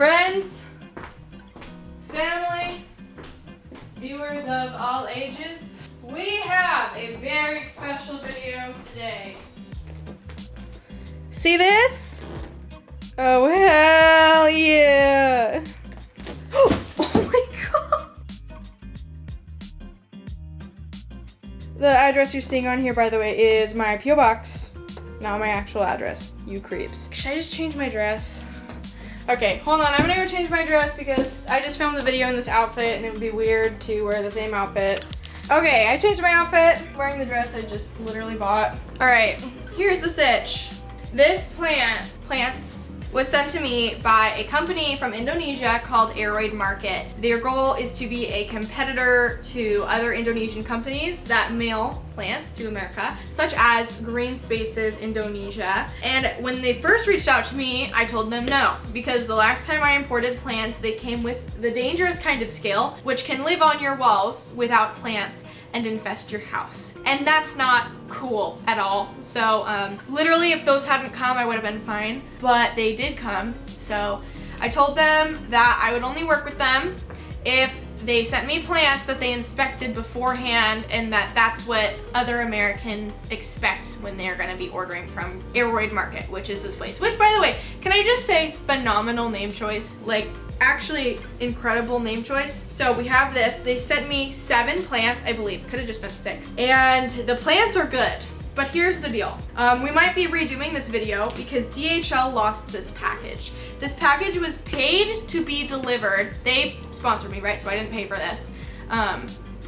Friends, family, viewers of all ages, we have a very special video today. See this? Oh, hell yeah. Oh my god. The address you're seeing on here, by the way, is my P.O. box, not my actual address. You creeps. Should I just change my dress? Okay, hold on. I'm gonna go change my dress because I just filmed the video in this outfit and it would be weird to wear the same outfit. Okay, I changed my outfit, wearing the dress I just literally bought. All right, here's the sitch. This plants was sent to me by a company from Indonesia called Aroid Market. Their goal is to be a competitor to other Indonesian companies that mail plants to America, such as Green Spaces Indonesia. And when they first reached out to me, I told them no, because the last time I imported plants, they came with the dangerous kind of scale, which can live on your walls without plants and infest your house. And that's not cool at all. So literally if those hadn't come, I would have been fine, but they did come. So I told them that I would only work with them if they sent me plants that they inspected beforehand, and that's what other Americans expect when they're gonna be ordering from Aroid Market, which is this place. Which, by the way, can I just say, phenomenal name choice. Like, actually incredible name choice. So we have this. They sent me 7 plants, I believe. Could have just been 6. And the plants are good. But here's the deal. We might be redoing this video because DHL lost this package. This package was paid to be delivered. They sponsored me, right? So I didn't pay for this.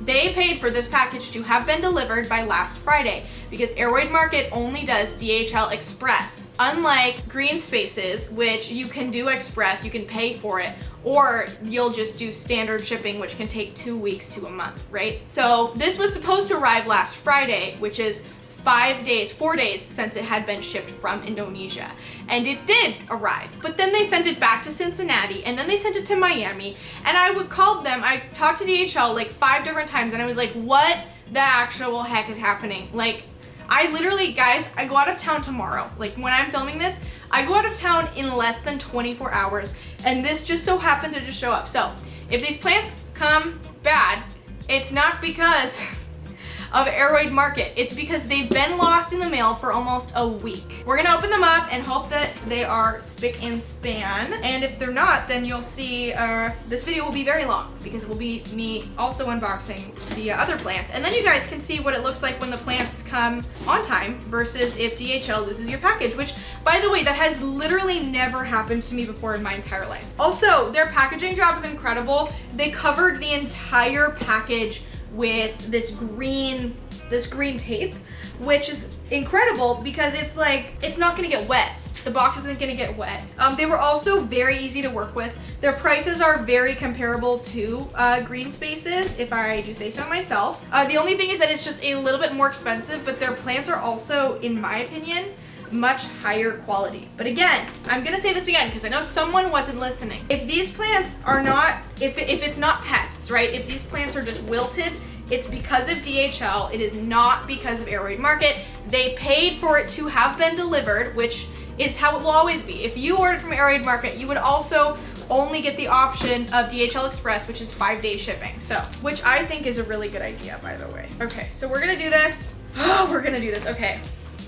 They paid for this package to have been delivered by last Friday because Aroid Market only does DHL Express. Unlike Green Spaces, which you can do Express, you can pay for it, or you'll just do standard shipping, which can take 2 weeks to a month, right? So this was supposed to arrive last Friday, which is 4 days since it had been shipped from Indonesia. And it did arrive, but then they sent it back to Cincinnati, and then they sent it to Miami, and I would call them. I talked to DHL like 5 different times, and I was like, what the actual heck is happening? Like, I literally, guys, I go out of town tomorrow. Like, when I'm filming this, I go out of town in less than 24 hours, and this just so happened to just show up. So if these plants come bad, it's not because of Aroid Market. It's because they've been lost in the mail for almost a week. We're gonna open them up and hope that they are spick and span. And if they're not, then you'll see this video will be very long because it will be me also unboxing the other plants. And then you guys can see what it looks like when the plants come on time versus if DHL loses your package, which, by the way, that has literally never happened to me before in my entire life. Also, their packaging job is incredible. They covered the entire package with this green tape, which is incredible because it's like, it's not gonna get wet. The box isn't gonna get wet. They were also very easy to work with. Their prices are very comparable to Green Spaces, if I do say so myself. The only thing is that it's just a little bit more expensive, but their plants are also, in my opinion, much higher quality. But again, I'm gonna say this again because I know someone wasn't listening. If these plants are not, if it's not pests, right? If these plants are just wilted, it's because of DHL. It is not because of Aroid Market. They paid for it to have been delivered, which is how it will always be. If you ordered from Aroid Market, you would also only get the option of DHL Express, which is 5-day shipping. So, which I think is a really good idea, by the way. Okay, so we're gonna do this. Oh, we're gonna do this, okay.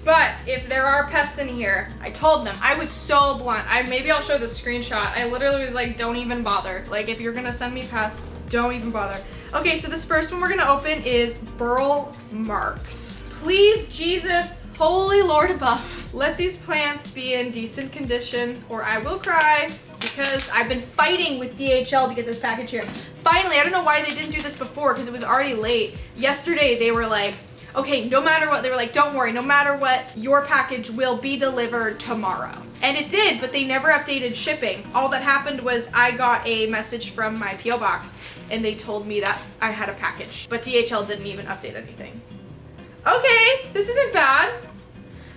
But if there are pests in here, I told them, I was so blunt. Maybe I'll show the screenshot. I literally was like, don't even bother. Like, if you're gonna send me pests, don't even bother. Okay, so this first one we're gonna open is burl marks. Please, Jesus, holy Lord above, let these plants be in decent condition or I will cry because I've been fighting with DHL to get this package here. Finally, I don't know why they didn't do this before because it was already late. Yesterday, they were like, okay, no matter what, they were like, don't worry, no matter what, your package will be delivered tomorrow. And it did, but they never updated shipping. All that happened was I got a message from my P.O. box and they told me that I had a package, but DHL didn't even update anything. Okay, this isn't bad.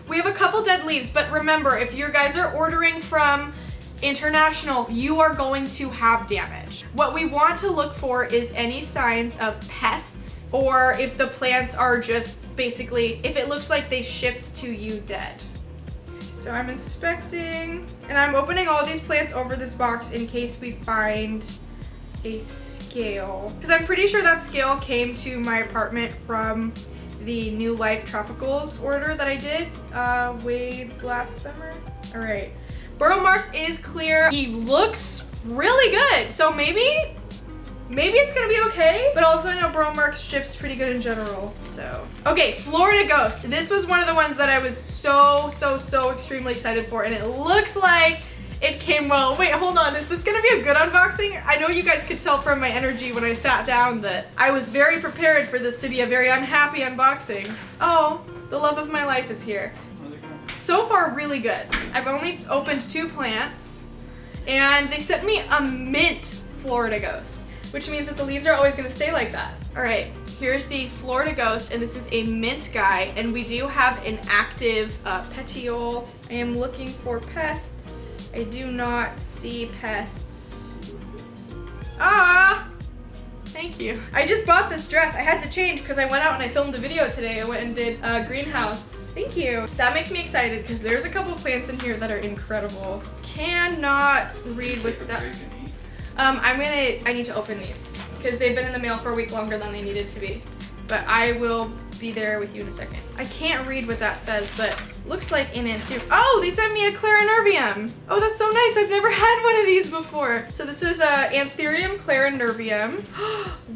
We have a couple dead leaves, but remember, if you guys are ordering from international, you are going to have damage. What we want to look for is any signs of pests, or if the plants are just basically, if it looks like they shipped to you dead. So I'm inspecting, and I'm opening all these plants over this box in case we find a scale. Because I'm pretty sure that scale came to my apartment from the New Life Tropicals order that I did way last summer. All right, burrow marks is clear. He looks really good. So maybe it's gonna be okay, but also I know burrow marks ships pretty good in general, so. Okay, Florida Ghost. This was one of the ones that I was so extremely excited for, and it looks like it came well. Wait, hold on, is this gonna be a good unboxing? I know you guys could tell from my energy when I sat down that I was very prepared for this to be a very unhappy unboxing. Oh, the love of my life is here. So far, really good. I've only opened 2 plants, and they sent me a mint Florida Ghost, which means that the leaves are always gonna stay like that. All right, here's the Florida Ghost, and this is a mint guy, and we do have an active petiole. I am looking for pests. I do not see pests. Ah! Thank you. I just bought this dress. I had to change because I went out and I filmed a video today. I went and did a greenhouse. Thank you. That makes me excited because there's a couple plants in here that are incredible. Cannot read with that. I need to open these because they've been in the mail for a week longer than they needed to be. But I will be there with you in a second. I can't read what that says, but looks like an anthurium. Oh, they sent me a clarinervium. Oh, that's so nice. I've never had one of these before. So this is a anthurium clarinervium.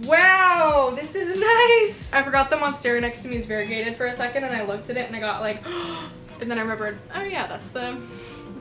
Wow, this is nice. I forgot the monstera next to me is variegated for a second, and I looked at it and I got like, and then I remembered, oh yeah, that's the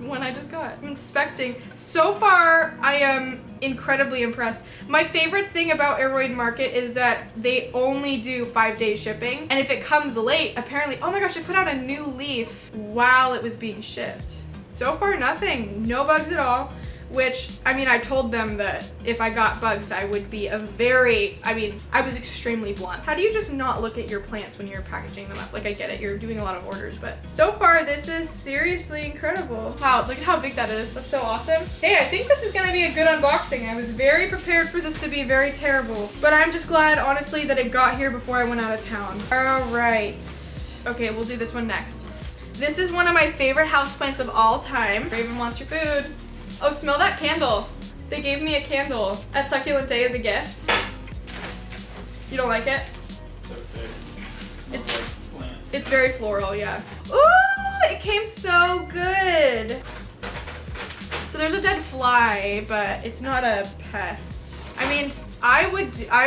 one I just got. I'm inspecting. So far, I am incredibly impressed. My favorite thing about Aroid Market is that they only do 5-day shipping, and if it comes late, apparently, oh my gosh, I put out a new leaf while it was being shipped. So far, nothing. No bugs at all. Which, I mean, I told them that if I got bugs, I would be I was extremely blunt. How do you just not look at your plants when you're packaging them up? Like, I get it, you're doing a lot of orders, but so far, this is seriously incredible. Wow, look at how big that is. That's so awesome. Hey, I think this is gonna be a good unboxing. I was very prepared for this to be very terrible, but I'm just glad, honestly, that it got here before I went out of town. All right. Okay, we'll do this one next. This is one of my favorite houseplants of all time. Raven wants your food. Oh, smell that candle. They gave me a candle at Succulent Day as a gift. You don't like it? It's very floral, yeah. Ooh, it came so good. So there's a dead fly, but it's not a pest. I mean, I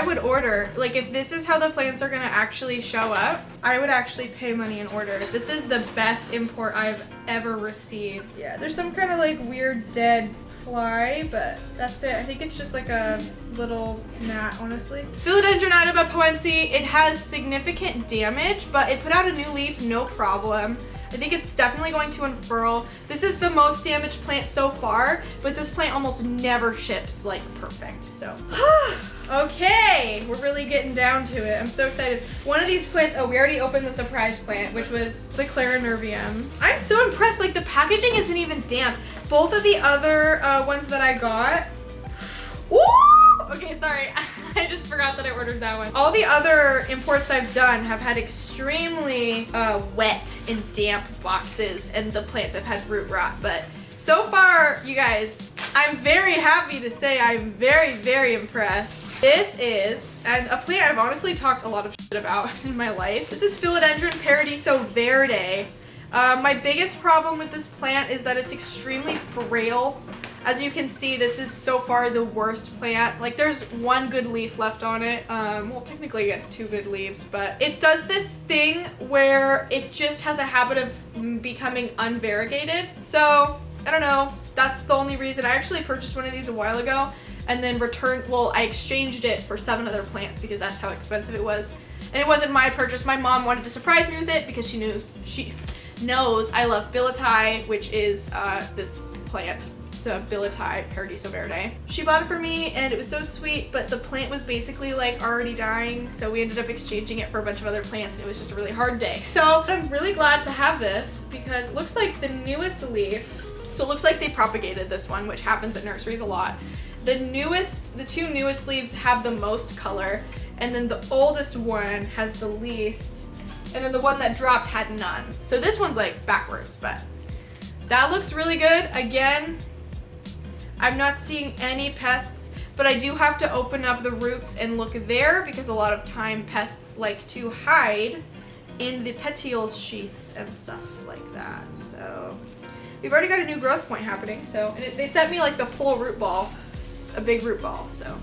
would order, like if this is how the plants are gonna actually show up, I would actually pay money and order. This is the best import I've ever received. Yeah, there's some kind of like weird dead fly, but that's it. I think it's just like a little gnat, honestly. Philodendron Adabapoense, it has significant damage, but it put out a new leaf, no problem. I think it's definitely going to unfurl. This is the most damaged plant so far, but this plant almost never ships like perfect, so. Okay, we're really getting down to it. I'm so excited. One of these plants, oh, we already opened the surprise plant, which was the clarinervium. I'm so impressed, like the packaging isn't even damp. Both of the other ones that I got, ooh! Okay, sorry, I just forgot that I ordered that one. All the other imports I've done have had extremely wet and damp boxes, and the plants have had root rot, but so far, you guys, I'm very happy to say I'm very impressed. This is, and a plant I've honestly talked a lot of shit about in my life. This is Philodendron Paradiso Verde. My biggest problem with this plant is that it's extremely frail. As you can see, this is so far the worst plant. Like there's one good leaf left on it. Well, technically it has 2 good leaves, but it does this thing where it just has a habit of becoming unvariegated. So, I don't know, that's the only reason. I actually purchased one of these a while ago and then I exchanged it for 7 other plants because that's how expensive it was. And it wasn't my purchase. My mom wanted to surprise me with it because she knows I love Billitai, which is this plant. It's a Billitai Paradiso Verde. She bought it for me and it was so sweet, but the plant was basically like already dying, so we ended up exchanging it for a bunch of other plants and it was just a really hard day. So I'm really glad to have this because it looks like the newest leaf, so it looks like they propagated this one, which happens at nurseries a lot. The 2 newest leaves have the most color, and then the oldest one has the least, and then the one that dropped had none. So this one's like backwards, but That looks really good. Again, I'm not seeing any pests, but I do have to open up the roots and look there because a lot of time pests like to hide in the petioles sheaths and stuff like that. So we've already got a new growth point happening. So they sent me like the full root ball, it's a big root ball. So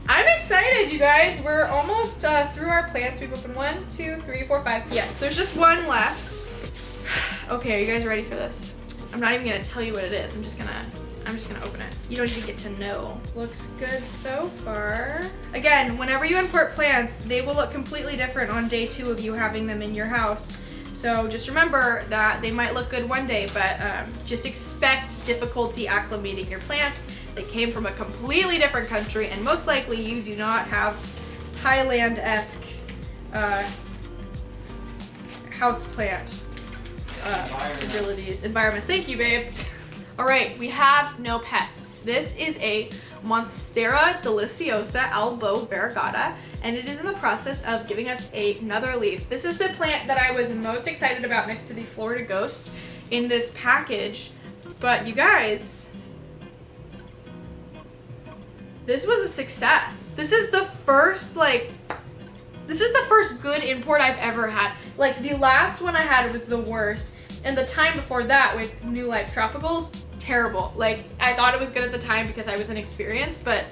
I'm excited, you guys. We're almost through our plants. We've opened 1, 2, 3, 4, 5. Yes, there's just one left. Okay, are you guys ready for this? I'm not even gonna tell you what it is. I'm just gonna open it. You don't even get to know. Looks good so far. Again, whenever you import plants, they will look completely different on day 2 of you having them in your house. So just remember that they might look good one day, but just expect difficulty acclimating your plants. They came from a completely different country, and most likely you do not have Thailand-esque houseplant environments. Thank you, babe. All right, we have no pests. This is a Monstera deliciosa albo variegata, and it is in the process of giving us another leaf. This is the plant that I was most excited about next to the Florida Ghost in this package. But you guys, this was a success. This is the first good import I've ever had. Like the last one I had was the worst. And the time before that with New Life Tropicals, terrible. Like I thought it was good at the time because I was inexperienced, but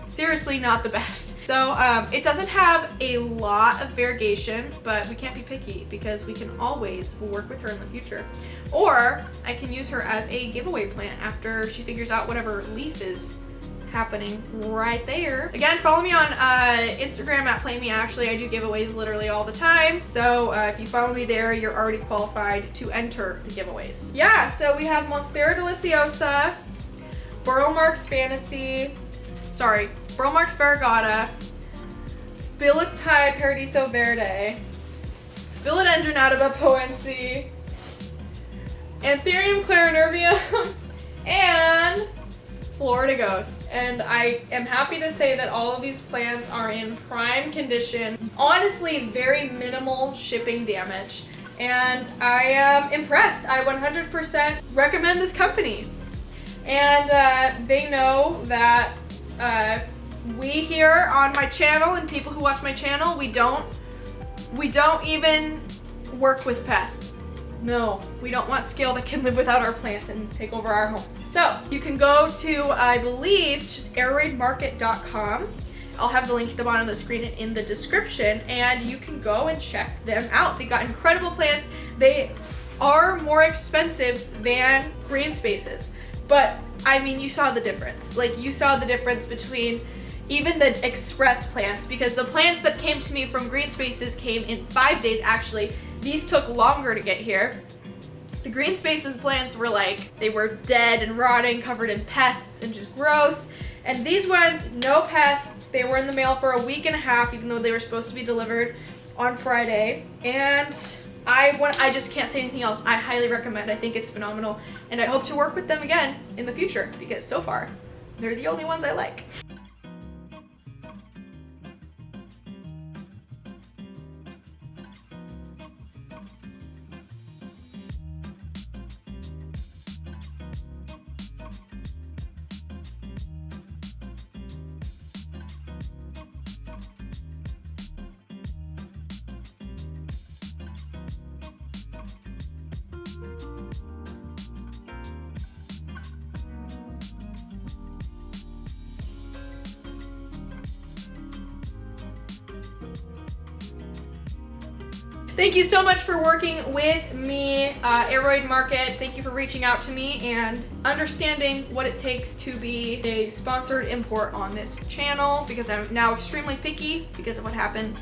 seriously not the best. So it doesn't have a lot of variegation, but we can't be picky because we can always work with her in the future. Or I can use her as a giveaway plant after she figures out whatever leaf is happening right there. Again, follow me on Instagram at PlayMeAshley. I do giveaways literally all the time. So if you follow me there, you're already qualified to enter the giveaways. Yeah, so we have Monstera deliciosa, Burl Marks variegata, Billitai Paradiso Verde, Philodendron Atabapoense, Anthurium clarinervium, and Florida Ghost. And I am happy to say that all of these plants are in prime condition. Honestly, very minimal shipping damage. And I am impressed. I 100% recommend this company. And they know that we here on my channel and people who watch my channel, we don't even work with pests. No, we don't want scale that can live without our plants and take over our homes. So you can go to, I believe, just aroidmarket.com. I'll have the link at the bottom of the screen in the description, and you can go and check them out. They got incredible plants. They are more expensive than green spaces, but I mean, you saw the difference. Like you saw the difference between even the express plants, because the plants that came to me from green spaces came in 5 days actually. These took longer to get here. The green spaces plants were like, they were dead and rotting, covered in pests and just gross. And these ones, no pests. They were in the mail for a week and a half, even though they were supposed to be delivered on Friday. And I just can't say anything else. I highly recommend. I think it's phenomenal. And I hope to work with them again in the future because so far, they're the only ones I like. Thank you so much for working with me, Aroid Market. Thank you for reaching out to me and understanding what it takes to be a sponsored import on this channel, because I'm now extremely picky because of what happened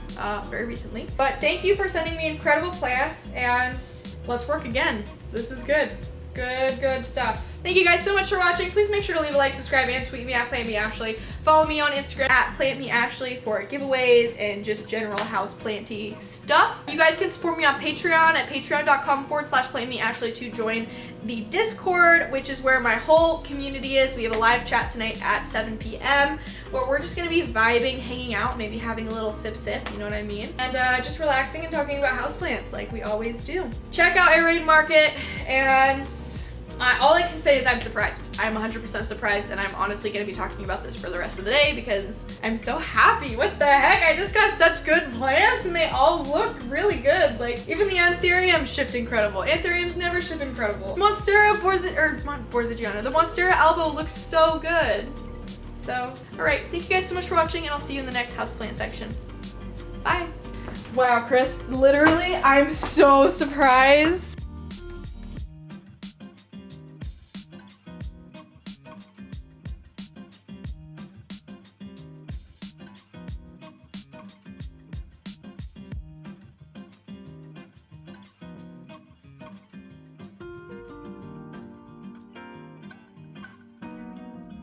very recently. But thank you for sending me incredible plants, and let's work again. This is good. Good stuff. Thank you guys so much for watching. Please make sure to leave a like, subscribe, and tweet me at PlantMeAshley. Follow me on Instagram at PlantMeAshley for giveaways and just general houseplanty stuff. You guys can support me on Patreon at patreon.com/PlantMeAshley to join the Discord, which is where my whole community is. We have a live chat tonight at 7 p.m. where we're just gonna be vibing, hanging out, maybe having a little sip, you know what I mean? And just relaxing and talking about houseplants like we always do. Check out Aroid Market, and all I can say is I'm surprised. I'm 100% surprised, and I'm honestly gonna be talking about this for the rest of the day because I'm so happy. What the heck? I just got such good plants and they all look really good. Like, even the Anthurium shipped incredible. Anthuriums never ship incredible. Monstera Borsigiana. The Monstera Albo looks so good. So, alright, thank you guys so much for watching, and I'll see you in the next houseplant section. Bye. Wow, Chris, literally, I'm so surprised.